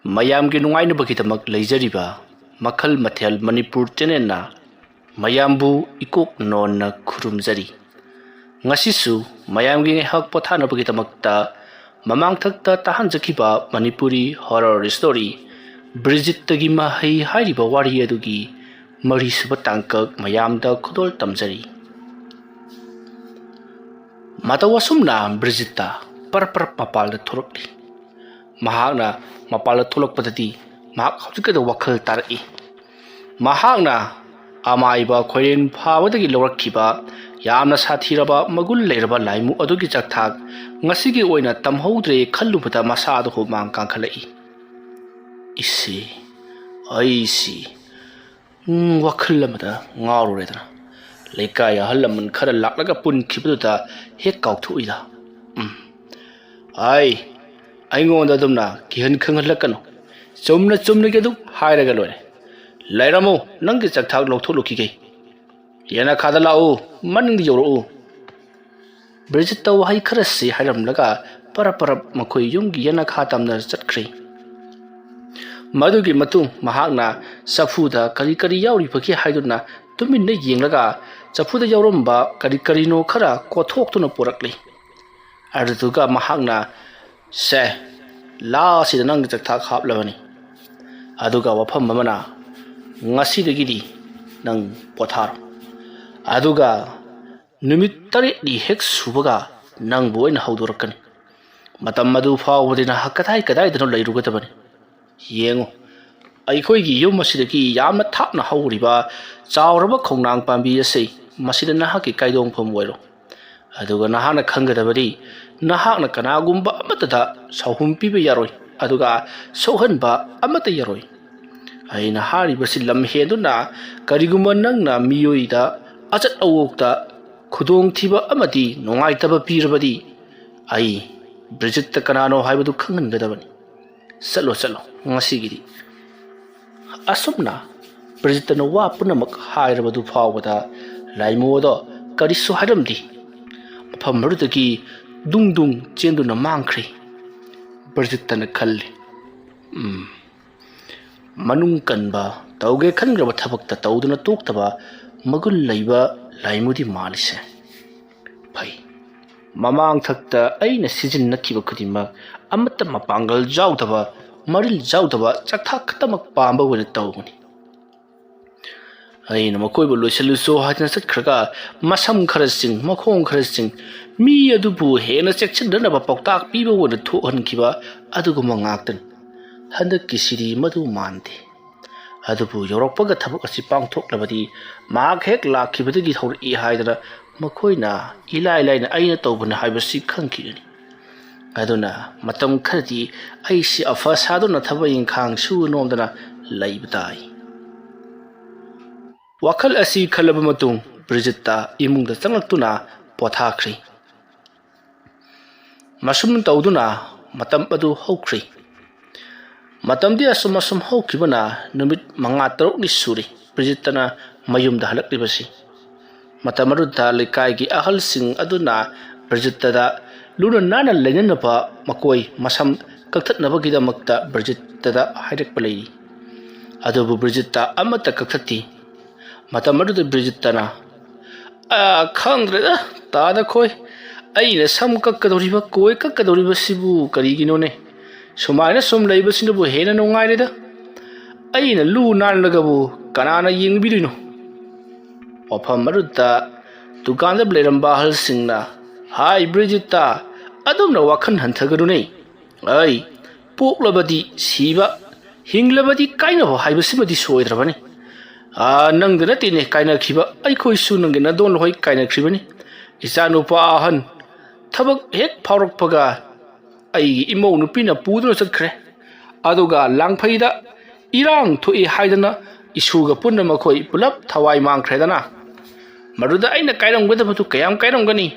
ꯃꯌꯥꯝꯒꯤ ꯅꯨꯡꯉꯥꯏꯅꯕꯒꯤꯗꯃꯛ ꯂꯩꯖꯔꯤꯕ ꯃꯈꯜ ꯃꯊꯦꯜ ꯃꯅꯤꯄꯨꯔ ꯆꯦꯅꯦꯜꯅ ꯃꯌꯥꯝꯕꯨ ꯏꯀꯣꯛ ꯅꯣꯟꯅ ꯈꯨꯔꯨꯝꯖꯔꯤ꯫ ꯉꯁꯤꯁꯨ ꯃꯌꯥꯝꯒꯤ ꯉꯥꯏꯍꯥꯛ ꯄꯣꯊꯥꯅꯕꯒꯤꯗꯃꯛꯇ ꯃꯃꯥꯡꯊꯛꯇ ꯇꯥꯍꯟꯖꯈꯤꯕ ꯃꯅꯤꯄꯨꯔꯤ ꯍꯣꯔꯔ ꯁ꯭ꯇꯣꯔꯤ ꯕ꯭ꯔꯤꯖꯤꯠꯇꯒꯤ ꯃꯍꯩ ꯍꯥꯏꯔꯤꯕ ꯋꯥꯔꯤ ꯑꯗꯨꯒꯤ ꯃꯔꯤꯁꯨꯕ ꯇꯥꯡꯀꯛ ꯃꯌꯥꯝꯗ ꯈꯨꯗꯣꯜ ꯇꯝꯖꯔꯤ꯫ ꯃꯇꯧ ꯑꯁꯨꯝꯅ ꯕ꯭ꯔꯤꯖꯤꯠꯇ ꯄꯔ ꯃꯄꯥꯜꯗ ꯊꯣꯛꯂꯛꯂꯤ꯫ ꯃꯍꯥꯛꯅ ꯃꯄꯥꯜꯗ ꯊꯣꯛꯂꯛꯄꯗꯗꯤ ꯃꯍꯥꯛ ꯍꯧꯖꯤꯛꯀꯗ ꯋꯥꯈꯜ ꯇꯥꯔꯛꯏ꯫ ꯃꯍꯥꯛꯅ ꯑꯃꯥꯏꯕ ꯈꯣꯏꯔꯦꯟ ꯐꯥꯕꯗꯒꯤ ꯂꯧꯔꯛꯈꯤꯕ ꯌꯥꯝꯅ ꯁꯥꯊꯤꯔꯕ ꯃꯒꯨꯟ ꯂꯩꯔꯕ ꯂꯥꯏꯃꯨ ꯑꯗꯨꯒꯤ ꯆꯥꯛꯊꯥꯛ ꯉꯁꯤꯒꯤ ꯑꯣꯏꯅ ꯇꯝꯍꯧꯗ꯭ꯔꯦ ꯈꯜꯂꯨꯕꯗ ꯃꯁꯥꯗ ꯍꯨꯃꯥꯡ ꯀꯥꯡꯈꯠꯂꯛꯏ꯫ ꯏꯁꯤ ꯑꯩꯁꯤ ꯋꯥꯈꯜ ꯑꯃꯗ ꯉꯥꯎꯔꯨꯔꯦꯗꯅ ꯂꯩꯀꯥꯏ ꯑꯍꯜ ꯂꯃꯟ ꯈꯔ ꯂꯥꯛꯂꯒ ꯄꯨꯟꯈꯤꯕꯗꯨꯗ ꯍꯦꯛ ꯀꯥꯎꯊꯣꯛꯏꯗ꯫ ꯑꯩꯉꯣꯟꯗ ꯑꯗꯨꯝꯅ ꯀꯤꯍꯟ ꯈꯪꯍꯜꯂꯛꯀꯅꯨ, ꯆꯨꯝꯅꯒꯤ ꯑꯗꯨꯝ ꯍꯥꯏꯔꯒ ꯂꯣꯏꯔꯦ꯫ ꯂꯩꯔꯝꯃꯨ, ꯅꯪꯒꯤ ꯆꯥꯛꯊꯥꯛ ꯂꯧꯊꯣꯛꯂꯨꯈꯤꯒꯦ꯫ ꯌꯦꯅꯈꯥꯗ ꯂꯥꯛꯎ, ꯃꯅꯤꯡꯗ ꯌꯧꯔꯛꯎ꯫ ꯕ꯭ꯔꯤꯖꯤꯠꯇ ꯋꯥꯍꯩ ꯈꯔꯁꯤ ꯍꯥꯏꯔꯝꯂꯒ ꯄꯔꯞ ꯃꯈꯣꯏ ꯌꯨꯝꯒꯤ ꯌꯦꯅꯈꯥ ꯇꯝꯅ ꯆꯠꯈ꯭ꯔꯦ꯫ ꯃꯗꯨꯒꯤ ꯃꯇꯨꯡ ꯃꯍꯥꯛꯅ ꯆꯐꯨꯗ ꯀꯔꯤ ꯌꯥꯎꯔꯤꯕꯒꯦ ꯍꯥꯏꯗꯨꯅ ꯇꯨꯃꯤꯟꯅ ꯌꯦꯡꯂꯒ ꯆꯐꯨꯗ ꯌꯥꯎꯔꯝꯕ ꯀꯔꯤꯅꯣ ꯈꯔ ꯀꯣꯊꯣꯛꯇꯨꯅ ꯄꯨꯔꯛꯂꯤ꯫ ꯑꯗꯨꯗꯨꯒ ꯃꯍꯥꯛꯅ ꯁꯦ ꯂꯥꯁꯤꯗ ꯅꯪꯒꯤ ꯆꯥꯛꯊꯥꯛ ꯍꯥꯞꯂꯕꯅꯤ, ꯑꯗꯨꯒ ꯋꯥꯐꯝ ꯑꯃꯅ ꯉꯁꯤꯗꯒꯤꯗꯤ ꯅꯪ ꯄꯣꯊꯥꯔꯣ, ꯑꯗꯨꯒ ꯅꯨꯃꯤꯠ 7ꯅꯤ ꯍꯦꯛ ꯁꯨꯕꯒ ꯅꯪꯕꯨ ꯑꯣꯏꯅ ꯍꯧꯗꯣꯔꯛꯀꯅꯤ꯫ ꯃꯇꯝ ꯑꯗꯨ ꯐꯥꯎꯕꯗꯤ ꯅꯍꯥꯛ ꯀꯗꯥꯏꯗꯅꯣ ꯂꯩꯔꯨꯒꯗꯕꯅꯤ꯫ ꯌꯦꯡꯉꯨ, ꯑꯩꯈꯣꯏꯒꯤ ꯌꯨꯝ ꯑꯁꯤꯗꯒꯤ ꯌꯥꯝꯅ ꯊꯥꯞꯅ ꯍꯧꯔꯤꯕ ꯆꯥꯎꯔꯕ ꯈꯣꯡꯅꯥꯡ ꯄꯥꯝꯕꯤ ꯑꯁꯤ ꯃꯁꯤꯗ ꯅꯍꯥꯛꯀꯤ ꯀꯥꯏꯗꯣꯡꯐꯝ ꯑꯣꯏꯔꯣ꯫ ꯑꯗꯨꯒ ꯅꯍꯥꯛꯅ ꯈꯪꯒꯗꯕꯗꯤ ꯅꯍꯥꯛꯅ ꯀꯅꯥꯒꯨꯝꯕ ꯑꯃꯠꯇꯗ ꯁꯥꯎꯍꯨꯝ ꯄꯤꯕ ꯌꯥꯔꯣꯏ, ꯑꯗꯨꯒ ꯁꯣꯛꯍꯟꯕ ꯑꯃꯠꯇ ꯌꯥꯔꯣꯏ꯫ ꯑꯩꯅ ꯍꯥꯏꯔꯤꯕꯁꯤ ꯂꯝ ꯍꯦꯟꯗꯨꯅ ꯀꯔꯤꯒꯨꯝꯕ ꯅꯪꯅ ꯃꯤꯑꯣꯏꯗ ꯑꯆꯠ ꯑꯋꯣꯛꯇ ꯈꯨꯗꯣꯡꯊꯤꯕ ꯑꯃꯗꯤ ꯅꯨꯡꯉꯥꯏꯇꯕ ꯄꯤꯔꯕꯗꯤ ꯑꯩ ꯕ꯭ꯔꯤꯖꯤꯠꯇ ꯀꯅꯥꯅꯣ ꯍꯥꯏꯕꯗꯨ ꯈꯪꯍꯟꯒꯗꯕꯅꯤ꯫ ꯆꯠꯂꯣ ꯉꯁꯤꯒꯤꯗꯤ꯫ ꯑꯁꯨꯝꯅ ꯕ꯭ꯔꯤꯖꯤꯠꯇꯅ ꯋꯥ ꯄꯨꯝꯅꯃꯛ ꯍꯥꯏꯔꯕꯗꯨ ꯐꯥꯎꯕꯗ ꯂꯥꯏꯃꯨ ꯑꯗꯣ ꯀꯔꯤꯁꯨ ꯍꯥꯏꯔꯝꯗꯦ꯫ ꯃꯐꯝ ꯑꯗꯨꯗꯒꯤ ꯗꯨꯡ ꯆꯦꯟꯗꯨꯅ ꯃꯥꯡꯈ꯭ꯔꯦ꯫ ꯕ꯭ꯔꯤꯖꯤꯠꯇꯅ ꯈꯜꯂꯤ, ꯃꯅꯨꯡ ꯀꯟꯕ, ꯇꯧꯒꯦ ꯈꯟꯈ꯭ꯔꯕ ꯊꯕꯛꯇ ꯇꯧꯗꯨꯅ ꯇꯣꯛꯇꯕ ꯃꯒꯨꯟ ꯂꯩꯕ ꯂꯥꯏꯃꯨꯗꯤ ꯃꯥꯜꯂꯤꯁꯦ꯫ ꯐꯩ, ꯃꯃꯥꯡꯊꯛꯇ ꯑꯩꯅ ꯁꯤꯖꯤꯟꯅꯈꯤꯕ ꯈꯨꯗꯤꯡꯃꯛ ꯑꯃꯠꯇ ꯃꯄꯥꯡꯒꯜ ꯌꯥꯎꯗꯕ, ꯃꯔꯤꯜ ꯌꯥꯎꯗꯕ ꯆꯥꯛꯊꯥꯛ ꯈꯛꯇꯃꯛ ꯄꯥꯝꯕ ꯑꯣꯏꯅ ꯇꯧꯒꯅꯤ꯫ ꯑꯩꯅ ꯃꯈꯣꯏꯕꯨ ꯂꯣꯏꯁꯤꯜꯂꯨꯆꯣ ꯍꯥꯏꯗꯅ ꯆꯠꯈ꯭ꯔꯒ ꯃꯁꯝ ꯈꯔꯁꯤꯡ, ꯃꯈꯣꯡꯈꯔꯁꯤꯡ ꯃꯤ ꯑꯗꯨꯕꯨ ꯍꯦꯟꯅ ꯆꯦꯛꯁꯤꯟꯅꯅꯕ ꯄꯥꯎꯇꯥꯛ ꯄꯤꯕ ꯑꯣꯏꯅ ꯊꯣꯛꯍꯟꯈꯤꯕ ꯑꯗꯨꯒꯨꯝꯕ ꯉꯥꯛꯇꯅꯤ꯫ ꯍꯟꯗꯛꯀꯤꯁꯤꯗꯤ ꯃꯗꯨ ꯃꯥꯟꯗꯦ꯫ ꯑꯗꯨꯕꯨ ꯌꯧꯔꯛꯄꯒ ꯊꯕꯛ ꯑꯁꯤ ꯄꯥꯡꯊꯣꯛꯂꯕꯗꯤ ꯃꯍꯥꯛ ꯍꯦꯛ ꯂꯥꯛꯈꯤꯕꯗꯒꯤ ꯍꯧꯔꯛꯏ ꯍꯥꯏꯗꯅ ꯃꯈꯣꯏꯅ ꯏꯂꯥꯏ ꯂꯥꯏꯅ ꯑꯩꯅ ꯇꯧꯕꯅꯤ ꯍꯥꯏꯕꯁꯤ ꯈꯪꯈꯤꯒꯅꯤ꯫ ꯑꯗꯨꯅ ꯃꯇꯝ ꯈꯔꯗꯤ ꯑꯩꯁꯤ ꯑꯐ ꯁꯥꯗꯨꯅ ꯊꯕꯛ ꯏꯪꯈꯥꯡ ꯁꯨ ꯅꯣꯝꯗꯅ ꯂꯩꯕ ꯇꯥꯏ꯫ ꯋꯥꯈꯜ ꯑꯁꯤ ꯈꯜꯂꯕ ꯃꯇꯨꯡ ꯕ꯭ꯔꯤꯖꯤꯠꯇ ꯏꯃꯨꯡꯗ ꯆꯪꯂꯛꯇꯨꯅ ꯄꯣꯊꯥꯈ꯭ꯔꯦ꯫ ꯃꯁꯨꯝ ꯇꯧꯗꯨꯅ ꯃꯇꯝ ꯑꯗꯨ ꯍꯧꯈ꯭ꯔꯦ꯫ ꯃꯇꯝꯗꯤ ꯑꯁꯨꯝ ꯍꯧꯈꯤꯕꯅ ꯅꯨꯃꯤꯠ 5-6ꯅꯤ ꯁꯨꯔꯦ ꯕ꯭ꯔꯤꯖꯤꯠꯇꯅ ꯃꯌꯨꯝꯗ ꯍꯜꯂꯛꯂꯤꯕꯁꯤ꯫ ꯃꯇꯝ ꯑꯗꯨꯗ ꯂꯩꯀꯥꯏꯒꯤ ꯑꯍꯜꯁꯤꯡ ꯑꯗꯨꯅ ꯕ꯭ꯔꯤꯖꯤꯠꯇꯗ ꯂꯨꯅ ꯅꯥꯟꯅ ꯂꯩꯅꯅꯕ ꯃꯀꯣꯏ ꯃꯁꯝ ꯀꯛꯊꯠꯅꯕꯒꯤꯗꯃꯛꯇ ꯕ꯭ꯔꯤꯖꯤꯠꯇꯗ ꯍꯥꯏꯔꯛꯄ ꯂꯩꯔꯤ꯫ ꯑꯗꯨꯕꯨ ꯕ꯭ꯔꯤꯖꯤꯠꯇ ꯑꯃꯠꯇ ꯀꯛꯊꯠꯇꯦ꯫ ꯃꯇꯝ ꯑꯗꯨꯗ ꯕ꯭ꯔꯤꯖꯤꯠꯇꯅ ꯈꯪꯗ꯭ꯔꯦꯗ ꯇꯥꯗ ꯈꯣꯏ, ꯑꯩꯅ ꯁꯝ ꯀꯛꯀꯗꯧꯔꯤꯕ, ꯀꯣꯏ ꯀꯛꯀꯗꯧꯔꯤꯕꯁꯤꯕꯨ ꯀꯔꯤꯒꯤꯅꯣꯅꯦ? ꯁꯨꯃꯥꯏꯅ ꯁꯨꯝ ꯂꯩꯕꯁꯤꯅꯕꯨ ꯍꯦꯟꯅ ꯅꯨꯡꯉꯥꯏꯔꯦꯗ꯫ ꯑꯩꯅ ꯂꯨ ꯅꯥꯟꯂꯒꯕꯨ ꯀꯅꯥꯅ ꯌꯦꯡꯕꯤꯗꯣꯏꯅꯣ? ꯋꯥꯐꯝ ꯑꯗꯨꯗ ꯗꯨꯀꯥꯟꯗ ꯂꯩꯔꯝꯕ ꯑꯍꯜꯁꯤꯡꯅ, ꯍꯥꯏ ꯕ꯭ꯔꯤꯖꯤꯠꯇ, ꯑꯗꯨꯝꯅ ꯋꯥꯈꯜ ꯍꯟꯊꯒꯅꯨꯅꯦ꯫ ꯄꯣꯛꯂꯕꯗꯤ ꯁꯤꯕ, ꯍꯤꯡꯂꯕꯗꯤ ꯀꯥꯏꯅꯕ ꯍꯥꯏꯕꯁꯤꯃꯗꯤ ꯁꯣꯏꯗ꯭ꯔꯕꯅꯤ꯫ ꯅꯪꯗ ꯅꯠꯇꯦꯅꯦ ꯀꯥꯏꯅꯈꯤꯕ, ꯑꯩꯈꯣꯏꯁꯨ ꯅꯪꯒꯤ ꯅꯗꯣꯟ ꯂꯣꯏ ꯀꯥꯏꯅꯈ꯭ꯔꯤꯕꯅꯤ꯫ ꯏꯆꯥꯅꯨꯄꯥ ꯑꯍꯟ ꯊꯕꯛ ꯍꯦꯛ ꯐꯥꯎꯔꯛꯄꯒ ꯑꯩꯒꯤ ꯏꯃꯧ ꯅꯨꯄꯤꯅ ꯄꯨꯗꯨꯅ ꯆꯠꯈ꯭ꯔꯦ꯫ ꯑꯗꯨꯒ ꯂꯥꯡꯐꯩꯗ ꯏꯔꯥꯡ ꯊꯣꯛꯏ ꯍꯥꯏꯗꯅ ꯏꯁꯨꯒ ꯄꯨꯟꯅ ꯃꯈꯣꯏ ꯄꯨꯂꯞ ꯊꯋꯥꯏ ꯃꯥꯡꯈ꯭ꯔꯦꯗꯅ꯫ ꯃꯗꯨꯗ ꯑꯩꯅ ꯀꯥꯏꯔꯝꯒꯗꯕꯗꯨ ꯀꯌꯥꯝ ꯀꯥꯏꯔꯝꯒꯅꯤ?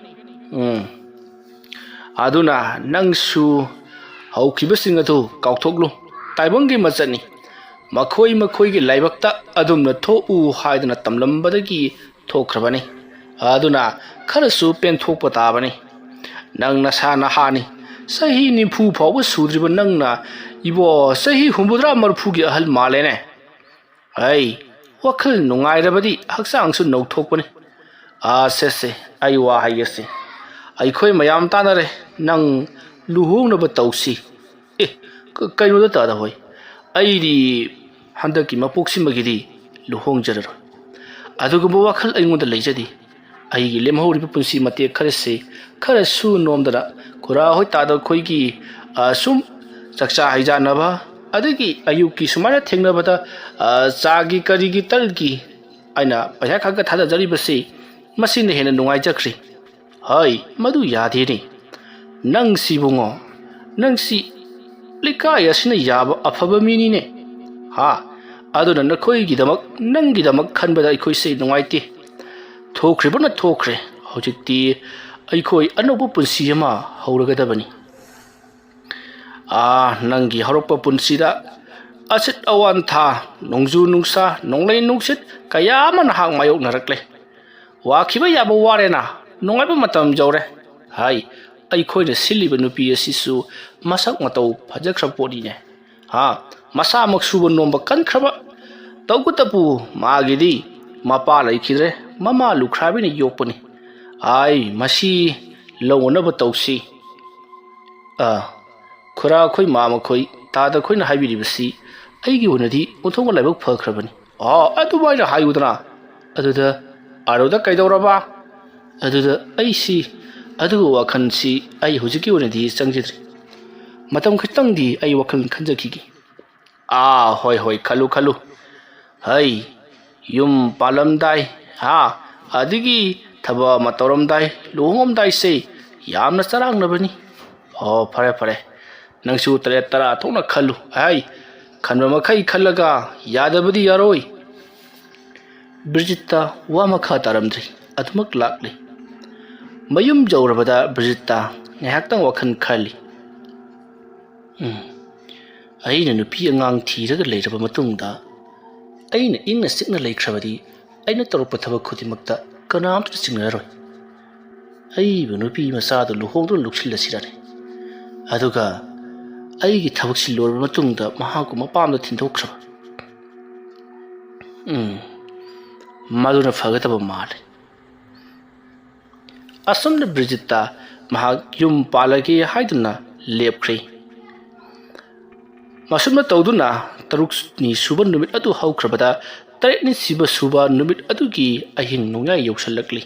ꯑꯗꯨꯅ ꯅꯪꯁꯨ ꯍꯧꯈꯤꯕꯁꯤꯡ ꯑꯗꯨ ꯀꯥꯎꯊꯣꯛꯂꯨ, ꯇꯥꯏꯕꯪꯒꯤ ꯃꯆꯠꯅꯤ꯫ ꯃꯈꯣꯏꯒꯤ ꯂꯥꯏꯕꯛꯇ ꯑꯗꯨꯝꯅ ꯊꯣꯛꯎ ꯍꯥꯏꯗꯅ ꯇꯝꯂꯝꯕꯗꯒꯤ ꯊꯣꯛꯈ꯭ꯔꯕꯅꯤ꯫ ꯑꯗꯨꯅ ꯈꯔꯁꯨ ꯄꯦꯟꯊꯣꯛꯄ ꯇꯥꯕꯅꯤ꯫ ꯅꯪ ꯅꯁꯥ ꯅꯍꯥꯅꯤ, Sahi nifu fawa sudriba nangna ibo sahi humbudra marfugi ahal malene. Ai wakal nungairabadi haksangsu nauthokpani. Se ai wa haigase. Ai khoi mayam tanare nang luhongnaba tausi. Kainoda tada hoi. Ai di handaki mapoksimagidi luhongjararo. Adugumba wakal aingonda leijadi. Aigi lemhoriba punsi mate kharase kharasu nomdana kura hoi tada khoigi sum saksa haijanaba adagi ayuki sumana thengnabada chagi karigi talgi aina paisa khagga thada jaribase masine hena nungai jakri hai madu yade ni nang sibungo nang si likai asina yaba afaba mini ne ha aduna nakhoigi damak nangi damak khanbada ikoi sei nungai ti thokhribana thokre hojikti aikoi anobu punsi ama hauragadabani nangi harokpa punsida asit awan tha nongju nungsa nonglei nungsit kayama nahang mayok narakle wakhiba yaba warena nongaiba matam jawre hai aikoi na siliba nupi asisu masak matau phajakhra podi ne masa mak suba nomba kankhaba tawgutapu magidi mapa laikhidre mama lukhrabi ne yokpani ai masi lawonaba tawsi khura khoi mama khoi tada khoi na haibiribasi aigi onadi onthonga laibak phakhrabani adu baina hayudana aduda aroda kaidoraba aduda aisi adu wakhansi ai hujiki onadi changjidri matam khitangdi ai wakhal khanjakhigi hoi khalu hai yum palamdai adigi thaba matoramdai luhomdai se yamna charangnabani fare nangsu tare tara thona khalu ai khanba makhai khallaga yadabadi yaroi Brigitta wa makha taramdri atmak lakli mayum jawrabada Brigitta ngahaktang wakhan khali aina nupi angang thiraga leiraba matungda aina ingna sikna leikhrabadi aina torpa thaba khudimakta kanamta singnaroi aibu nupi masadu luhongdo luksillasirare aduga aigi thabaksi lorba matungda mahaku mapamda thindokhraba maduna fagataba male asomna Brigitta mahak yum palage haiduna lepkhre masumna tawduna taruk ni suba numit adu haukrabada tarik ni siba suba numit adugi ahing nungai yausalakli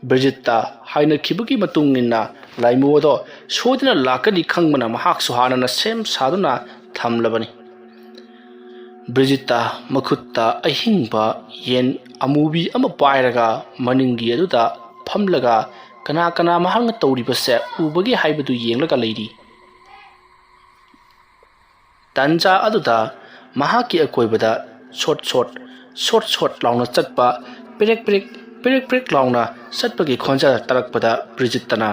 Brigitta haina khibagi matungina laimudo sodina lakani khangmana mahak suhanana sem saduna thamlabani Brigitta makhutta ahingba yen amubi ama pairaga maningi aduda phamlaga kana mahang tawribase ubagi haibadu yenglaga leiri tanja aduda mahaki akoibada short launa chatpa perek launa satpagi khonja tarakpada Brigittana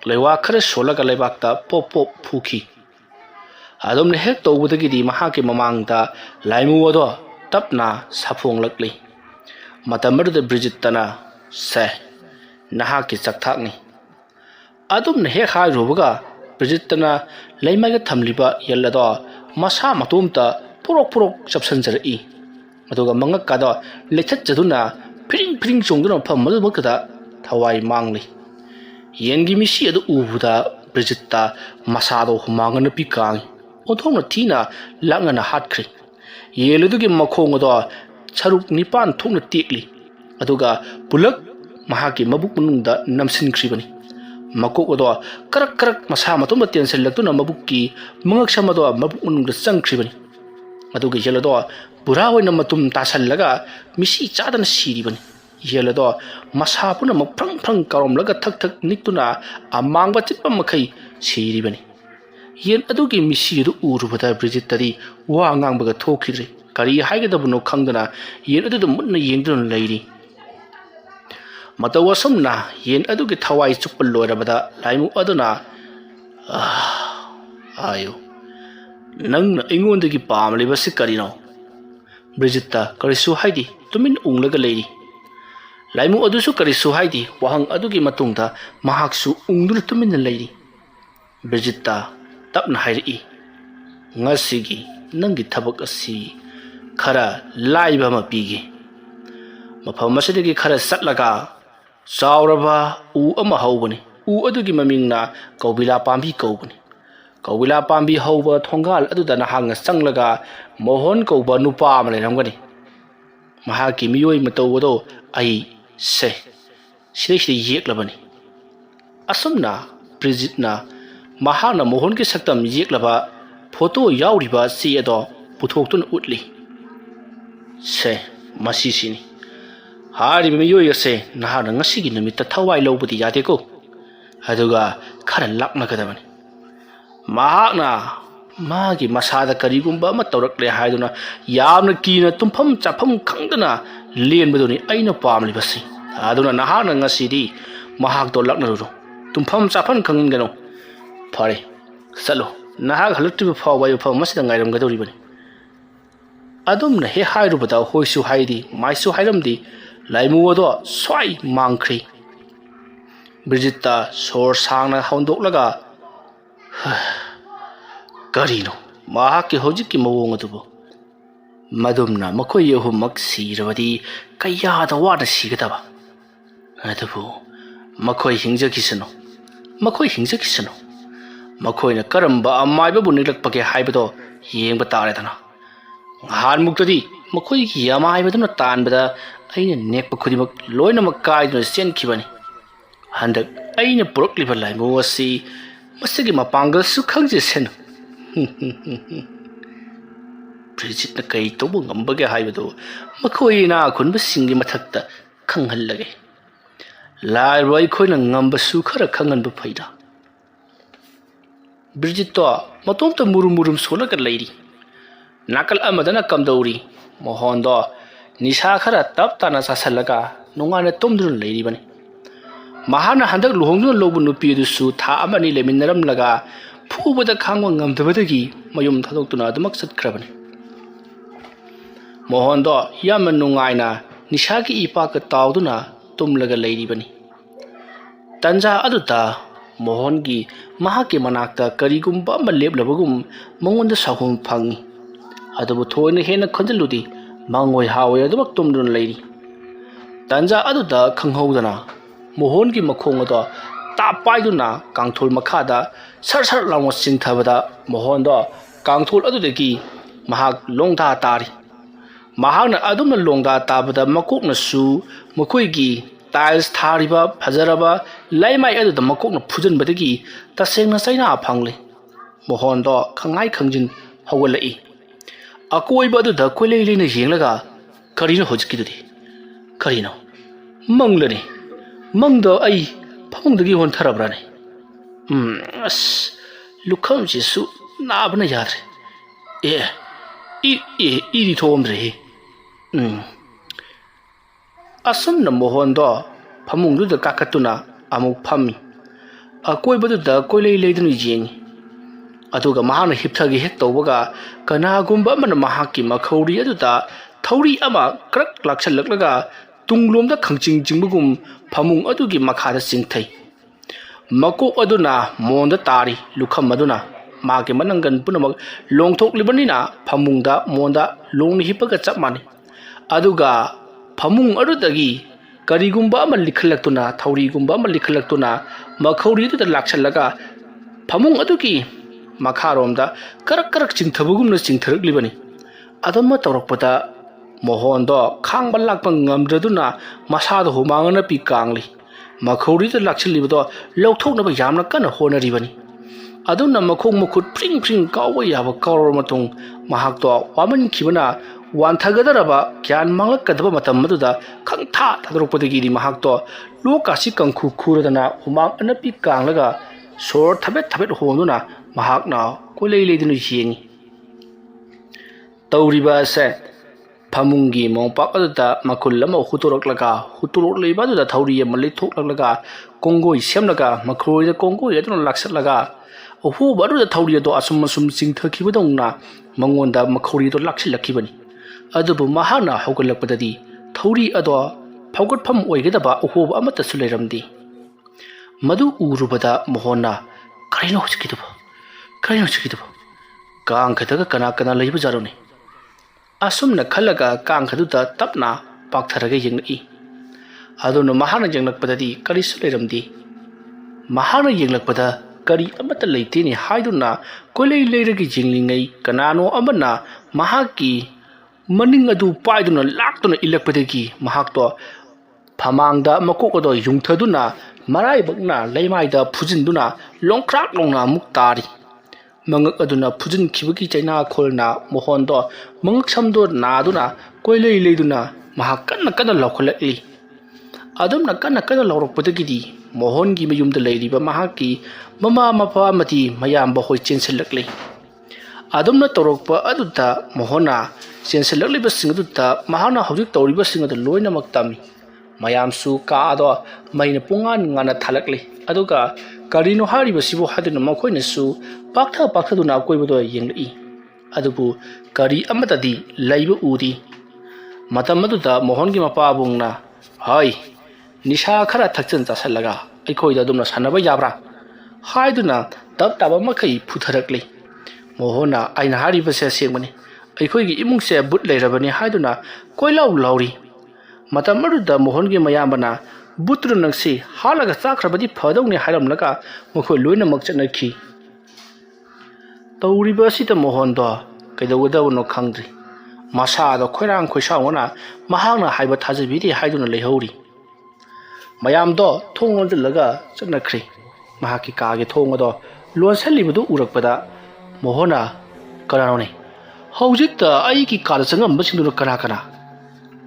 leiwa khare solaga leibakta pop phuki adomne hek tawbudagidi mahaki mamangda laimuwado tapna saphonglakli matamada Brigittana se nahaki chakthakni adomne hek hai robaga Brigittana leimaga thamliba yellado masa matumta purok chapsanjari aduga mangakada lechat jaduna pring chongduna phamadu makada thawai mangli yengi misi adu ubuda Brigitta masado humangana pikang onthongna thina langana hatkri yeludugi makhongado charuk nipan thongna tekli aduga pulak mahaki mabuk munungda namsinkribani makokodo karak masa matumba tension laktuna mabukki mangak samado mabuk munungda changkribani aduga yelado bura hoina matum tasallaga misi chadana siribani yelado masa puna maphrang karomlaga thak niktuna amangba chitpa makhai siribani yen adugi misi adu urubada Brigitta di wa ngangbaga thokidri kari haigadabuno khangdana yen adu munna yengduna leiri matawasumna yen adugi thawai chukpa loirabada laimu aduna ayo nangna ingondagi pamlibasi karino Brigitta karisu haidi tumin unglaga leiri laimu adusu karisu haidi wahang adugi matungda mahaksu ungduna tumin leiri Brigitta tapna hairi ngasigi nangi thabak asi khara laiba ma pigi mafam asidagi khara satlaga chauraba u ama hawbani u adugi mamingna kaubila pambi kaubani kaubila pambi hawba thongal aduda na hanga sanglaga mohon kauba nupa ama leramgani mahaki miyoi matawdo ai se sidai yeklabani asumna Brigitta mahana mohon ki saktam yeklaba photo yauriba si ado puthokton utli se masisini hari miyoi ase nahana ngasigi numita thawai lobudi yade ko aduga khara lakna kadabani mahakna magi masada karigumba ama tawrakle haiduna yamna kina tumpham chafam khangdana lenbaduni aina pamli basi aduna nahana ngasidi mahak to lakna ro tumpham chafan khangin gano fare salo nahak halakti fawa yo fa masida ngairam gadori bani adumna he hairu bada hoisu haidi maisu hairamdi laimu odo swai mangkhri Brigitta sor sangna haundoklaga karino mahak ki hojik ki mawong adubo madumna makoi yehumak sirabadi kaya da wada sigadaba adubo makoi hingjakisano makoina karamba amaiba bunilakpake haibado yengba taredana han muktadi makoi ki amaibaduna tanbada aina nekpa khudimak loinamak kaiduna senkhibani handak aina porokliba laimu asi masigi mapangal su khangje sen Brigitta kai tobu ngambage haibado makoina khunba singi mathakta khanghallage lai roi khoina ngamba su khara khangan bu phaida Brigitta matomta murum solaga lairi nakal amadana kamdauri mohondo nisha khara tap tana sasalaga nungana tomdrun lairi bani mahana handak luhongdun lobu nupi du su tha amani leminaram laga phubada khangwa ngamdabadagi mayum thadoktuna adumak satkrabani mohondo yaman nungaina nisha ki ipa ka tawduna tumlaga lairi bani tanja aduta mohongi mahake manakta karigumba ama leblabagum mangonda sahum phangi adubu thoina hena khonjaludi mangoi hawe adumak tumdun lairi tanja aduda khanghaudana mohongi makhongoda tapaiduna kangthul makhada sar lawo singthabada mohondo kangthul adudagi mahak longda tari mahakna adumna longda tabada makokna su makoigi tiles thariba phajaraba laimai aduda makokna phujanbadagi tasengna saina phangle mohondo khangai khangjin hawalai akoiba aduda koileilena yenglaga karino hojkidudi karino manglani mangdo ai phamungdagi hon tharabrane as lukham jisu nabna yadre e di thomdre asumna mohondo phamungduda kakatuna amuk phammi akoibaduda koileileidunu yengi aduga mahana hipthagi hek tawbaga kanagumba amana mahaki makhauri aduda thauri ama krak lakshalaklaga tunglomda khangching jingbugum phamung adugi makhada singthai makok aduna monda tari lukham aduna mage manangan punamak longthok libanina phamungda monda longni hipaga chapmani aduga phamung adudagi karigumba ama likhalaktuna thaurigumba ama likhalaktuna makhauri aduda lakshalaga phamung adugi makharomda karak chingthabugumna chingtharaklibani adamma tawrakpada mohondo khangba lakpa ngamdraduna masada humangana pi kangli makhauri da lakchilibado lawthokna ba yamna kana honaribani aduna makhong makhut pring kawwa yaba kawro matung mahakto waman khibana wanthagadaraba kyan manglakadaba matam maduda khangtha thadrokpadagi di mahakto lokasi kangkhu khuradana humang anapi kanglaga sor thabet honduna mahakna koleileidinu yengi tawriba se phamungi mongpak aduda makullama huturok leiba aduda thauri amali thoklaga kongoi semlaga makhoi da kongoi aduna laksatlaga ohu baruda thauri do asum singthakibadongna mangonda makhori do laksilakibani adubu mahana haugalakpadadi thauri ado phaugatpham oigedaba ohu amata suleiramdi madu urubada mohona ꯀꯔꯤꯅꯣ ꯍꯧꯖꯤꯛꯀꯤꯗꯨꯕꯣ ꯀꯔꯤꯅꯣ ꯍꯧꯖꯤꯛꯀꯤꯗꯨꯕꯣ ꯀꯥꯡ ꯈꯛꯇꯒ ꯀꯅꯥ ꯀꯅꯥ ꯂꯩꯕꯖꯥꯠꯅꯣꯅꯦ ꯑꯁꯨꯝꯅ ꯈꯜꯂꯒ ꯀꯥꯡ ꯈꯗꯨꯗ ꯇꯞꯅ ꯄꯥꯛꯊꯔꯒ ꯌꯦꯡꯂꯛꯏ ꯑꯗꯨꯅ ꯃꯍꯥꯛꯅ ꯌꯦꯡꯂꯛꯄꯗꯗꯤ ꯀꯔꯤꯁꯨ ꯂꯩꯔꯝꯗꯦ ꯃꯍꯥꯛꯅ ꯌꯦꯡꯂꯛꯄꯗ ꯀꯔꯤ ꯑꯃꯠꯇ ꯂꯩꯇꯦꯅꯦ ꯍꯥꯏꯗꯨꯅ ꯀꯣꯏꯂꯩ ꯂꯩꯔꯒ ꯌꯦꯡꯂꯤꯉꯩ ꯀꯅꯥꯅꯣ ꯑꯃꯅ ꯃꯍꯥꯛꯀꯤ ꯃꯅꯤꯡ ꯑꯗꯨ ꯄꯥꯏꯗꯨꯅ ꯂꯥꯛꯇꯨꯅ ꯏꯜꯂꯛꯄꯗꯒꯤ ꯃꯍꯥꯛꯇꯣ ꯐꯃꯥꯡꯗ ꯃꯀꯣꯛ ꯑꯗꯨ ꯌꯨꯡꯊꯗꯨꯅ ꯃꯔꯥꯏꯕꯛꯅ ꯂꯩꯃꯥꯏꯗ ꯐꯨꯖꯤꯟꯗꯨꯅ ꯂꯣꯡꯈ꯭ꯔꯥꯛ ꯂꯣꯡꯅ ꯑꯃꯨꯛ ꯇꯥꯔꯤ ꯃꯉꯛ ꯑꯗꯨꯅ ꯐꯨꯖꯤꯟꯈꯤꯕꯒꯤ ꯆꯩꯅꯥꯈꯣꯜꯅ ꯃꯣꯍꯣꯟꯗꯣ ꯃꯉꯛ ꯁꯝꯗꯣ ꯅꯥꯗꯨꯅ ꯀꯣꯏꯂꯩ ꯂꯩꯗꯨꯅ ꯃꯍꯥꯛ ꯀꯟꯅ ꯀꯟꯅ ꯂꯥꯎꯈꯠꯂꯛꯏ ꯑꯗꯨꯝꯅ ꯀꯟꯅ ꯀꯟꯅ ꯂꯥꯎꯔꯛꯄꯗꯒꯤꯗꯤ ꯃꯣꯍꯣꯟꯒꯤ ꯃꯌꯨꯝꯗ ꯂꯩꯔꯤꯕ ꯃꯍꯥꯛꯀꯤ ꯃꯃꯥ ꯃꯄꯥ ꯑꯃꯗꯤ ꯃꯌꯥꯝꯕ ꯍꯣꯏ ꯆꯦꯟꯁꯤꯜꯂꯛꯂꯤ ꯑꯗꯨꯝꯅ ꯇꯧꯔꯛꯄ ꯑꯗꯨꯗ ꯃꯣꯍꯣꯟꯅ ꯆꯦꯟꯁꯤꯜꯂꯛꯂꯤꯕꯁꯤꯡ ꯑꯗꯨꯗ ꯃꯍꯥꯛꯅ ꯍꯧꯖꯤꯛ ꯇꯧꯔꯤꯕꯁꯤꯡ ꯑꯗꯨ ꯂꯣꯏꯅꯃꯛ ꯇꯝꯃꯤ ꯃꯌꯥꯝꯁꯨ ꯀꯥ ꯑꯗꯣ ꯃꯩꯅ ꯄꯨꯡꯉꯥꯟ ꯉꯥꯟꯅ ꯊꯥꯜꯂꯛꯂꯤ ꯑꯗꯨꯒ ꯀꯔꯤꯅꯣ ꯍꯥꯏꯔꯤꯕꯁꯤꯕꯨ ꯍꯥꯏꯗꯨꯅ ꯃꯈꯣꯏꯅꯁꯨ ꯄꯥꯛꯊꯗꯨꯅ ꯑꯀꯣꯏꯕꯗꯣ ꯌꯦꯡꯂꯛꯏ ꯑꯗꯨꯕꯨ ꯀꯔꯤ ꯑꯃꯠꯇꯗꯤ ꯂꯩꯕ ꯎꯗꯦ ꯃꯇꯝ ꯑꯗꯨꯗ ꯃꯣꯍꯣꯟꯒꯤ ꯃꯄꯥꯕꯨꯡꯅ ꯍꯣꯏ ꯅꯤꯁꯥ ꯈꯔ ꯊꯛꯆꯤꯟ ꯆꯥꯁꯤꯜꯂꯒ ꯑꯩꯈꯣꯏꯗ ꯑꯗꯨꯝꯅ ꯁꯥꯟꯅꯕ ꯌꯥꯕ꯭ꯔꯥ ꯍꯥꯏꯗꯨꯅ ꯇꯞ ꯇꯥꯕ ꯃꯈꯩ ꯐꯨꯊꯔꯛꯂꯤ ꯃꯣꯍꯣꯟꯅ ꯑꯩꯅ ꯍꯥꯏꯔꯤꯕꯁꯦ ꯑꯁꯦꯡꯕꯅꯤ ꯑꯩꯈꯣꯏꯒꯤ ꯏꯃꯨꯡꯁꯦ ꯕꯨꯠ ꯂꯩꯔꯕꯅꯤ ꯍꯥꯏꯗꯨꯅ ꯀꯣꯏꯂꯥꯎ ꯂꯥꯎꯔꯤ ꯃꯇꯝ ꯑꯗꯨꯗ ꯃꯣꯍꯣꯟꯒꯤ ꯃꯌꯥꯝꯕꯅ ꯕꯨꯠꯇꯨꯅ ꯅꯪꯁꯤ ꯍꯥꯠꯂꯒ ꯆꯥꯈ꯭ꯔꯕꯗꯤ ꯐꯗꯧꯅꯤ ꯍꯥꯏꯔꯝꯂꯒ ꯃꯈꯣꯏ ꯂꯣꯏꯅꯃꯛ ꯆꯠꯅꯈꯤ ꯇꯧꯔꯤꯕ ꯑꯁꯤꯗ ꯃꯣꯍꯣꯟꯗꯣ ꯀꯩꯗꯧꯒꯗꯕꯅꯣ ꯈꯪꯗ꯭ꯔꯤ ꯃꯁꯥꯗꯣ ꯈꯣꯏꯔꯥꯡ ꯈꯣꯏꯁꯥꯎꯅ ꯃꯍꯥꯛꯅ ꯍꯥꯏꯕ ꯊꯥꯖꯕꯤꯗꯦ ꯍꯥꯏꯗꯨꯅ ꯂꯩꯍꯧꯔꯤ ꯃꯌꯥꯝꯗꯣ ꯊꯣꯡ ꯂꯣꯟꯁꯤꯜꯂꯒ ꯆꯠꯅꯈ꯭ꯔꯤ ꯃꯍꯥꯛꯀꯤ ꯀꯥꯒꯤ ꯊꯣꯡ ꯑꯗꯣ ꯂꯣꯟꯁꯤꯜꯂꯤꯕꯗꯨ ꯎꯔꯛꯄꯗ ꯃꯣꯍꯣꯟꯅ ꯀꯅꯥꯅꯣꯅꯦ ꯍꯧꯖꯤꯛꯇ ꯑꯩꯒꯤ ꯀꯥꯗ ꯆꯪꯉꯝꯕꯁꯤꯡꯗꯨꯅ ꯀꯅꯥ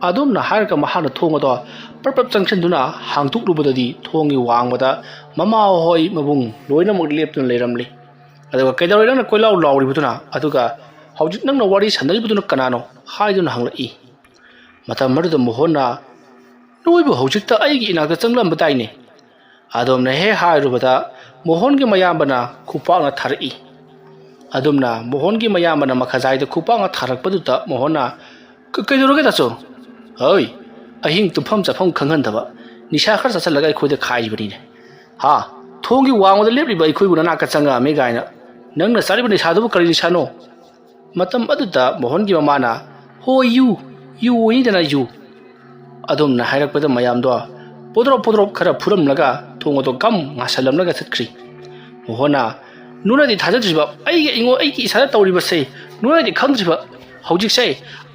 ꯑꯗꯨꯝꯅ ꯍꯥꯏꯔꯒ ꯃꯍꯥꯛꯅ ꯊꯣꯡ ꯑꯗꯣ ꯄ꯭ꯔꯞ ꯆꯪꯁꯤꯟꯗꯨꯅ ꯍꯥꯡꯗꯣꯛꯂꯨꯕꯗꯗꯤ ꯊꯣꯡꯒꯤ ꯋꯥꯡꯃꯗ ꯃꯃꯥ ꯍꯣꯏ ꯃꯕꯨꯡ ꯂꯣꯏꯅꯃꯛ ꯂꯦꯞꯇꯨꯅ ꯂꯩꯔꯝꯂꯤ ꯑꯗꯨꯒ ꯀꯩꯗꯧꯔꯦ ꯅꯪꯅ ꯀꯣꯏꯂꯥꯎ ꯂꯥꯎꯔꯤꯕꯗꯨꯅ ꯑꯗꯨꯒ ꯍꯧꯖꯤꯛ ꯅꯪꯅ ꯋꯥꯔꯤ ꯁꯥꯟꯅꯔꯤꯕꯗꯨꯅ ꯀꯅꯥꯅꯣ ꯍꯥꯏꯗꯨꯅ ꯍꯪꯂꯛꯏ ꯃꯇꯝ ꯑꯗꯨꯗ ꯃꯣꯍꯣꯟꯅ ꯅꯣꯏꯕꯨ ꯍꯧꯖꯤꯛꯇ ꯑꯩꯒꯤ ꯏꯅꯥꯛꯇ ꯆꯪꯂꯝꯕꯗꯥꯏꯅꯦ ꯑꯗꯣꯝꯅ ꯍꯦꯛ ꯍꯥꯏꯔꯨꯕꯗ ꯃꯣꯍꯣꯟꯒꯤ ꯃꯌꯥꯝꯕꯅ ꯈꯨꯄꯥꯛꯅ ꯊꯥꯔꯛꯏ ꯑꯗꯨꯝꯅ ꯃꯣꯍꯣꯟꯒꯤ ꯃꯌꯥꯝꯕꯅ ꯃꯈꯥꯖꯥꯏꯗ ꯈꯨꯄꯥꯛꯅ ꯊꯥꯔꯛꯄꯗꯨꯗ ꯃꯣꯍꯣꯟꯅ ꯀꯩꯗꯧꯔꯒꯦ ꯇꯥꯆꯧ ꯍꯣꯏ ꯑꯍꯤꯡ ꯇꯨꯝꯐꯝ ꯆꯥꯐꯝ ꯈꯪꯍꯟꯗꯕ ꯅꯤꯁꯥ ꯈꯔ ꯆꯥꯁꯤꯜꯂꯒ ꯑꯩꯈꯣꯏꯗ ꯈꯥꯏꯔꯤꯕꯅꯤꯅꯦ ꯍꯥ ꯊꯣꯡꯒꯤ ꯋꯥꯡꯃꯗ ꯂꯦꯞꯂꯤꯕ ꯑꯩꯈꯣꯏꯕꯨ ꯅꯅꯥꯛꯇ ꯆꯪꯉꯛꯑꯝꯃꯦ ꯒꯥꯏꯅ ꯅꯪꯅ ꯆꯥꯔꯤꯕ ꯅꯤꯁꯥꯗꯨꯕꯨ ꯀꯔꯤ ꯅꯤꯁꯥꯅꯣ ꯃꯇꯝ ꯑꯗꯨꯗ ꯃꯣꯍꯣꯟꯒꯤ ꯃꯃꯥꯅ ꯍꯣꯏ ꯌꯨ ꯑꯣꯏꯅꯤꯗꯅ ꯌꯨ ꯑꯗꯨꯝꯅ ꯍꯥꯏꯔꯛꯄꯗ ꯃꯌꯥꯝꯗꯣ ꯄꯣꯗ꯭ꯔꯣꯞ ꯈꯔ ꯐꯨꯔꯝꯂꯒ ꯊꯣꯡ ꯑꯗꯣ ꯒꯝ ꯉꯥꯁꯜꯂꯝꯂꯒ ꯆꯠꯈ꯭ꯔꯤ ꯃꯣꯍꯣꯟꯅ ꯅꯣꯏꯅꯗꯤ ꯊꯥꯖꯗ꯭ꯔꯤꯕ ꯑꯩꯒꯤ ꯏꯁꯥꯗ ꯇꯧꯔꯤꯕꯁꯦ ꯅꯣꯏꯅꯗꯤ ꯈꯪꯗ꯭ꯔꯤꯕ ꯍꯧꯖꯤꯛꯁꯦ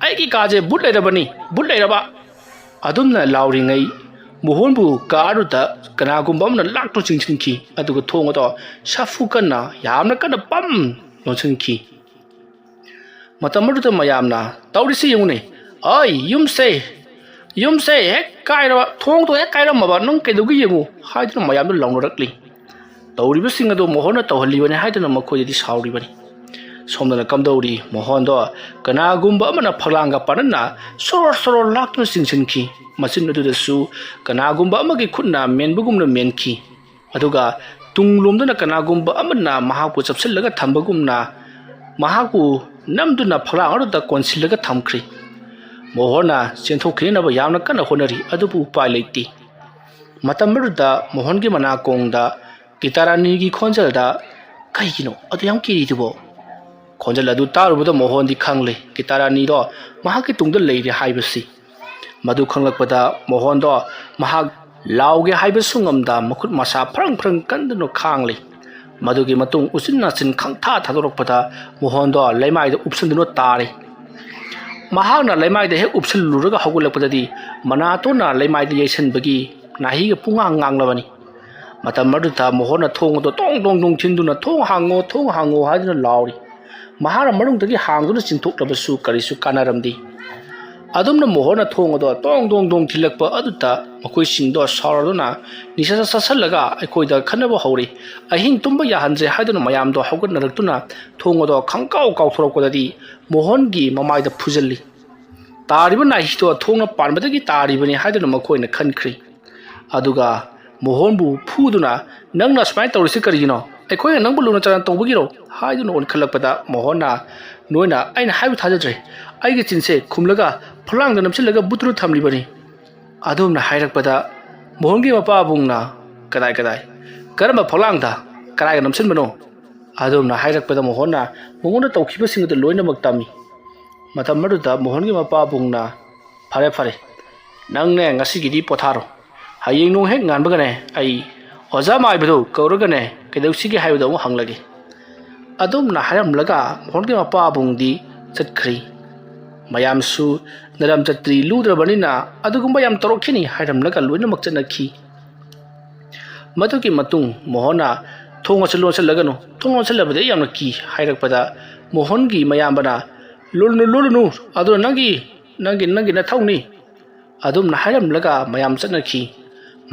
ꯑꯩꯒꯤ ꯀꯥꯁꯦ ꯕꯨꯠ ꯂꯩꯔꯕꯅꯤ ꯕꯨꯠ ꯂꯩꯔꯕ ꯑꯗꯨꯝꯅ ꯂꯥꯎꯔꯤꯉꯩ ꯃꯣꯍꯣꯟꯕꯨ ꯀꯥ ꯑꯗꯨꯗ ꯀꯅꯥꯒꯨꯝꯕ ꯑꯃꯅ ꯂꯥꯛꯇꯨꯅ ꯆꯤꯡꯁꯤꯟꯈꯤ ꯑꯗꯨꯒ ꯊꯣꯡ ꯑꯗꯣ ꯁꯥꯐꯨ ꯀꯟꯅ ꯌꯥꯝꯅ ꯀꯟꯅ ꯄꯝ ꯂꯣꯟꯁꯤꯟꯈꯤ ꯃꯇꯝ ꯑꯗꯨꯗ ꯃꯌꯥꯝꯅ ꯇꯧꯔꯤꯁꯤ ꯌꯦꯡꯉꯨꯅꯦ ꯑꯩ ꯌꯨꯝꯁꯦ ꯍꯦꯛ ꯀꯥꯏꯔꯕ ꯊꯣꯡꯗꯣ ꯍꯦꯛ ꯀꯥꯏꯔꯝꯃꯕ ꯅꯪ ꯀꯩꯗꯧꯒꯦ ꯌꯦꯡꯉꯨ ꯍꯥꯏꯗꯨꯅ ꯃꯌꯥꯝꯗꯣ ꯂꯥꯎꯅꯔꯛꯂꯤ ꯇꯧꯔꯤꯕꯁꯤꯡ ꯑꯗꯨ ꯃꯣꯍꯣꯟꯅ ꯇꯧꯍꯜꯂꯤꯕꯅꯤ ꯍꯥꯏꯗꯨꯅ ꯃꯈꯣꯏꯗꯗꯤ ꯁꯥꯎꯔꯤꯕꯅꯤ ꯁꯣꯝꯗꯅ ꯀꯝꯗꯧꯔꯤ ꯃꯣꯍꯣꯟꯗꯣ ꯀꯅꯥꯒꯨꯝꯕ ꯑꯃꯅ ꯐꯛꯂꯥꯡꯒ ꯄꯥꯅꯅ ꯁꯣꯔꯣ ꯂꯥꯛꯇꯨꯅ ꯆꯤꯡꯁꯤꯟꯈꯤ ꯃꯆꯤꯟ ꯑꯗꯨꯗꯁꯨ ꯀꯅꯥꯒꯨꯝꯕ ꯑꯃꯒꯤ ꯈꯨꯠꯅ ꯃꯦꯟꯕꯒꯨꯝꯅ ꯃꯦꯟꯈꯤ ꯑꯗꯨꯒ ꯇꯨꯡꯂꯣꯝꯗꯅ ꯀꯅꯥꯒꯨꯝꯕ ꯑꯃꯅ ꯃꯍꯥꯛꯄꯨ ꯆꯞꯁꯤꯜꯂꯒ ꯊꯝꯕꯒꯨꯝꯅ ꯃꯍꯥꯛꯄꯨ ꯅꯝꯗꯨꯅ ꯐꯛꯂꯥꯡ ꯑꯗꯨꯗ ꯀꯣꯟꯁꯤꯜꯂꯒ ꯊꯝꯈ꯭ꯔꯤ ꯃꯣꯍꯣꯟꯅ ꯆꯦꯟꯊꯣꯛꯈꯤꯅꯕ ꯌꯥꯝꯅ ꯀꯟꯅ ꯍꯣꯠꯅꯔꯤ ꯑꯗꯨꯕꯨ ꯎꯄꯥꯏ ꯂꯩꯇꯦ ꯃꯇꯝ ꯑꯗꯨꯗ ꯃꯣꯍꯣꯟꯒꯤ ꯃꯅꯥꯀꯣꯡꯗ ꯒꯤꯇꯥꯔꯥꯅꯤꯒꯤ ꯈꯣꯟꯖꯦꯜꯗ ꯀꯩꯒꯤꯅꯣ ꯑꯗꯨ ꯌꯥꯝ ꯀꯤꯔꯤꯗꯨꯕꯣ ꯈꯣꯟꯖꯦꯜ ꯑꯗꯨ ꯇꯥꯔꯨꯕꯗ ꯃꯣꯍꯣꯟꯗꯤ ꯈꯪꯂꯦ ꯒꯤꯇꯥꯔꯥꯅꯤꯗꯣ ꯃꯍꯥꯛꯀꯤ ꯇꯨꯡꯗ ꯂꯩꯔꯦ ꯍꯥꯏꯕꯁꯤ ꯃꯗꯨ ꯈꯪꯂꯛꯄꯗ ꯃꯣꯍꯣꯟꯗꯣ ꯃꯍꯥꯛ ꯂꯥꯎꯒꯦ ꯍꯥꯏꯕꯁꯨ ꯉꯝꯗ ꯃꯈꯨꯠ ꯃꯁꯥ ꯐꯔꯪ ꯀꯟꯗꯨꯅ ꯈꯥꯡꯂꯤ ꯃꯗꯨꯒꯤ ꯃꯇꯨꯡ ꯎꯆꯤꯟ ꯅꯥꯆꯤꯟ ꯈꯪꯊꯥ ꯊꯥꯗꯣꯔꯛꯄꯗ ꯃꯣꯍꯣꯟꯗꯣ ꯂꯩꯃꯥꯏꯗ ꯎꯞꯁꯤꯟꯗꯨꯅ ꯇꯥꯔꯤ ꯃꯍꯥꯛꯅ ꯂꯩꯃꯥꯏꯗ ꯍꯦꯛ ꯎꯞꯁꯤꯜꯂꯨꯔꯒ ꯍꯧꯒꯠꯂꯛꯄꯗꯗꯤ ꯃꯅꯥꯇꯣꯟꯅ ꯂꯩꯃꯥꯏꯗ ꯌꯩꯁꯟꯕꯒꯤ ꯅꯥꯍꯤꯒ ꯄꯨꯡꯉꯥꯡꯂꯕꯅꯤ ꯃꯇꯝ ꯑꯗꯨꯗ ꯃꯣꯍꯣꯟꯅ ꯊꯣꯡ ꯑꯗꯨ ꯇꯣꯡ ꯊꯤꯟꯗꯨꯅ ꯊꯣꯡ ꯍꯥꯡꯉꯣ ꯍꯥꯏꯗꯨꯅ ꯂꯥꯎꯔꯤ ꯃꯍꯥꯛꯅ ꯃꯅꯨꯡꯗꯒꯤ ꯍꯥꯡꯗꯨꯅ ꯆꯤꯡꯊꯣꯛꯂꯕꯁꯨ ꯀꯔꯤꯁꯨ ꯀꯥꯟꯅꯔꯝꯗꯦ ꯑꯗꯨꯝꯅ ꯃꯣꯍꯣꯟꯅ ꯊꯣꯡ ꯑꯗꯣ ꯇꯣꯡ ꯊꯤꯜꯂꯛꯄ ꯑꯗꯨꯗ ꯃꯈꯣꯏꯁꯤꯡꯗꯣ ꯁꯥꯎꯔꯗꯨꯅ ꯅꯤꯁꯥ ꯆꯥꯁꯤꯜꯂꯒ ꯑꯩꯈꯣꯏꯗ ꯈꯟꯅꯕ ꯍꯧꯔꯤ ꯑꯍꯤꯡ ꯇꯨꯝꯕ ꯌꯥꯍꯟꯗ꯭ꯔꯦ ꯍꯥꯏꯗꯨꯅ ꯃꯌꯥꯝꯗꯣ ꯍꯧꯒꯠꯅꯔꯛꯇꯨꯅ ꯊꯣꯡ ꯑꯗꯣ ꯀꯥꯎꯊꯣꯔꯛꯄꯗꯗꯤ ꯃꯣꯍꯣꯟꯒꯤ ꯃꯃꯥꯏꯗ ꯐꯨꯖꯜꯂꯤ ꯇꯥꯔꯤꯕ ꯅꯥꯍꯤꯗꯣ ꯊꯣꯡꯅ ꯄꯥꯟꯕꯗꯒꯤ ꯇꯥꯔꯤꯕꯅꯤ ꯍꯥꯏꯗꯨꯅ ꯃꯈꯣꯏꯅ ꯈꯟꯈ꯭ꯔꯤ ꯑꯗꯨꯒ ꯃꯣꯍꯣꯟꯕꯨ ꯐꯨꯗꯨꯅ ꯅꯪꯅ ꯁꯨꯃꯥꯏꯅ ꯇꯧꯔꯤꯁꯤ ꯀꯔꯤꯒꯤꯅꯣ ꯑꯩꯈꯣꯏꯅ ꯅꯪꯕꯨ ꯂꯨꯅ ꯆꯥꯟꯅ ꯇꯧꯕꯒꯤꯔꯣ ꯍꯥꯏꯗꯨꯅ ꯑꯣꯟꯈꯠꯂꯛꯄꯗ ꯃꯣꯍꯣꯟꯅ ꯅꯣꯏꯅ ꯑꯩꯅ ꯍꯥꯏꯕ ꯊꯥꯖꯗ꯭ꯔꯦ ꯑꯩꯒꯤ ꯆꯤꯟꯁꯦ ꯈꯨꯝꯂꯒ ꯐꯛꯂꯥꯡꯗ ꯅꯝꯁꯤꯜꯂꯒ ꯕꯨꯠꯇꯨꯅ ꯊꯝꯂꯤꯕꯅꯤ ꯑꯗꯨꯝꯅ ꯍꯥꯏꯔꯛꯄꯗ ꯃꯣꯍꯣꯟꯒꯤ ꯃꯄꯥꯕꯨꯡꯅ ꯀꯗꯥꯏ ꯀꯔꯝꯕ ꯐꯛꯂꯥꯡꯗ ꯀꯔꯥꯏꯒ ꯅꯝꯁꯤꯟꯕꯅꯣ ꯑꯗꯨꯝꯅ ꯍꯥꯏꯔꯛꯄꯗ ꯃꯣꯍꯣꯟꯅ ꯃꯉꯣꯟꯗ ꯇꯧꯈꯤꯕꯁꯤꯡ ꯑꯗꯨ ꯂꯣꯏꯅꯃꯛ ꯇꯝꯃꯤ ꯃꯇꯝ ꯑꯗꯨꯗ ꯃꯣꯍꯣꯟꯒꯤ ꯃꯄꯥꯕꯨꯡꯅ ꯐꯔꯦ ꯐꯔꯦ ꯅꯪꯅꯦ ꯉꯁꯤꯒꯤꯗꯤ ꯄꯣꯊꯥꯔꯣ ꯍꯌꯦꯡ ꯅꯣꯡ ꯍꯦꯛ ꯉꯥꯟꯕꯒꯅꯦ ꯑꯩ ꯑꯣꯖꯥ ꯃꯥꯏꯕꯗꯨ ꯀꯧꯔꯒꯅꯦ ꯀꯩꯗꯧꯁꯤꯒꯦ ꯍꯥꯏꯕꯗꯨ ꯑꯃꯨꯛ ꯍꯪꯂꯒꯦ ꯑꯗꯨꯝꯅ ꯍꯥꯏꯔꯝꯂꯒ ꯃꯣꯍꯣꯟꯒꯤ ꯃꯄꯥꯕꯨꯡꯗꯤ ꯆꯠꯈ꯭ꯔꯤ ꯃꯌꯥꯝꯁꯨ ꯅꯔꯝ ꯆꯠꯇ꯭ꯔꯤ ꯂꯨꯗ꯭ꯔꯕꯅꯤꯅ ꯑꯗꯨꯒꯨꯝꯕ ꯌꯥꯝ ꯇꯧꯔꯛꯈꯤꯅꯤ ꯍꯥꯏꯔꯝꯂꯒ ꯂꯣꯏꯅꯃꯛ ꯆꯠꯅꯈꯤ ꯃꯗꯨꯒꯤ ꯃꯇꯨꯡ ꯃꯣꯍꯣꯟꯅ ꯊꯣꯡ ꯑꯁꯤ ꯂꯣꯟꯁꯤꯜꯂꯒꯅꯨ ꯊꯣꯡ ꯂꯣꯟꯁꯤꯜꯂꯕꯗꯤ ꯑꯩ ꯌꯥꯝꯅ ꯀꯤ ꯍꯥꯏꯔꯛꯄꯗ ꯃꯣꯍꯣꯟꯒꯤ ꯃꯌꯥꯝꯕꯅ ꯂꯣꯜꯂꯨꯅꯨ ꯑꯗꯨꯅ ꯅꯪꯒꯤ ꯅꯊꯧꯅꯤ ꯑꯗꯨꯝꯅ ꯍꯥꯏꯔꯝꯂꯒ ꯃꯌꯥꯝ ꯆꯠꯅꯈꯤ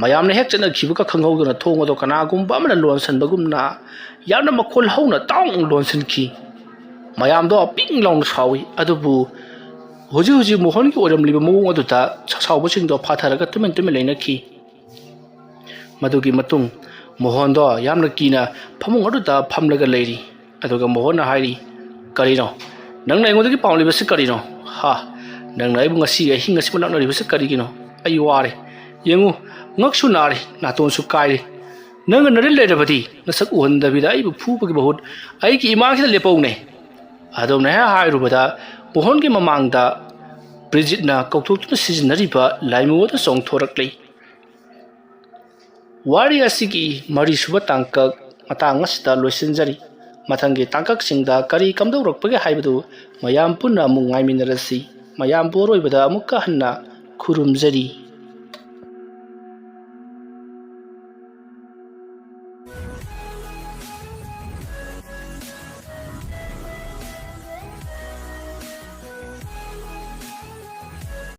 ꯃꯌꯥꯝꯅ ꯍꯦꯛ ꯆꯠꯅꯈꯤꯕꯒ ꯈꯪꯍꯧꯗꯅ ꯊꯣꯡ ꯑꯗꯨ ꯀꯅꯥꯒꯨꯝꯕ ꯑꯃꯅ ꯂꯣꯟꯁꯤꯟꯕꯒꯨꯝꯅ ꯌꯥꯝꯅ ꯃꯈꯣꯜ ꯍꯧꯅ ꯇꯥꯎꯅ ꯂꯣꯟꯁꯤꯟꯈꯤ ꯃꯌꯥꯝꯗꯣ ꯄꯤꯡ ꯂꯥꯎꯅ ꯁꯥꯎꯏ ꯑꯗꯨꯕꯨ ꯍꯧꯖꯤꯛ ꯃꯣꯍꯣꯟꯒꯤ ꯑꯣꯏꯔꯝꯂꯤꯕ ꯃꯑꯣꯡ ꯑꯗꯨꯗ ꯁꯥꯎꯕꯁꯤꯡꯗꯣ ꯐꯥꯊꯔꯒ ꯇꯨꯃꯤꯟ ꯂꯩꯅꯈꯤ ꯃꯗꯨꯒꯤ ꯃꯇꯨꯡ ꯃꯣꯍꯣꯟꯗꯣ ꯌꯥꯝꯅ ꯀꯤꯅ ꯐꯃꯨꯡ ꯑꯗꯨꯗ ꯐꯝꯂꯒ ꯂꯩꯔꯤ ꯑꯗꯨꯒ ꯃꯣꯍꯣꯟꯅ ꯍꯥꯏꯔꯤ ꯀꯔꯤꯅꯣ ꯅꯪꯅ ꯑꯩꯉꯣꯟꯗꯒꯤ ꯄꯥꯝꯂꯤꯕꯁꯤ ꯀꯔꯤꯅꯣ ꯅꯪꯅ ꯑꯩꯕꯨ ꯉꯁꯤ ꯑꯍꯤꯡ ꯑꯁꯤꯕꯨ ꯂꯥꯛꯅꯔꯤꯕꯁꯤ ꯀꯔꯤꯒꯤꯅꯣ ꯑꯩ ꯋꯥꯔꯦ ꯌꯦꯡꯉꯨ ꯉꯛꯁꯨ ꯅꯥꯔꯦ ꯅꯥꯇꯣꯟꯁꯨ ꯀꯥꯏꯔꯦ ꯅꯪꯅ ꯅꯔꯦꯜ ꯂꯩꯔꯕꯗꯤ ꯅꯁꯛ ꯎꯍꯟꯗꯕꯤꯗ ꯑꯩꯕꯨ ꯐꯨꯕꯒꯤ ꯃꯍꯨꯠ ꯑꯩꯒꯤ ꯏꯃꯥꯡꯁꯤꯗ ꯂꯦꯞꯄꯧꯅꯦ ꯑꯗꯨꯝꯅ ꯍꯦꯛ ꯍꯥꯏꯔꯨꯕꯗ ꯃꯣꯍꯣꯟꯒꯤ ꯃꯃꯥꯡꯗ ꯕ꯭ꯔꯤꯖꯤꯠꯅ ꯀꯧꯊꯣꯛꯇꯨꯅ ꯁꯤꯖꯤꯟꯅꯔꯤꯕ ꯂꯥꯏꯃꯨ ꯑꯗꯨ ꯆꯣꯡꯊꯣꯔꯛꯂꯤ ꯋꯥꯔꯤ ꯑꯁꯤꯒꯤ ꯃꯔꯤꯁꯨꯕ ꯇꯥꯡꯀꯛ ꯃꯇꯥꯡ ꯑꯁꯤꯗ ꯂꯣꯏꯁꯤꯟꯖꯔꯤ ꯃꯊꯪꯒꯤ ꯇꯥꯡꯀꯛꯁꯤꯡꯗ ꯀꯔꯤ ꯀꯝꯗꯧꯔꯛꯄꯒꯦ ꯍꯥꯏꯕꯗꯨ ꯃꯌꯥꯝ ꯄꯨꯟꯅ ꯑꯃꯨꯛ ꯉꯥꯏꯃꯤꯟꯅꯔꯁꯤ ꯃꯌꯥꯝꯕꯨ ꯑꯔꯣꯏꯕꯗ ꯑꯃꯨꯛꯀ ꯍꯟꯅ ꯈꯨꯔꯨꯝꯖꯔꯤ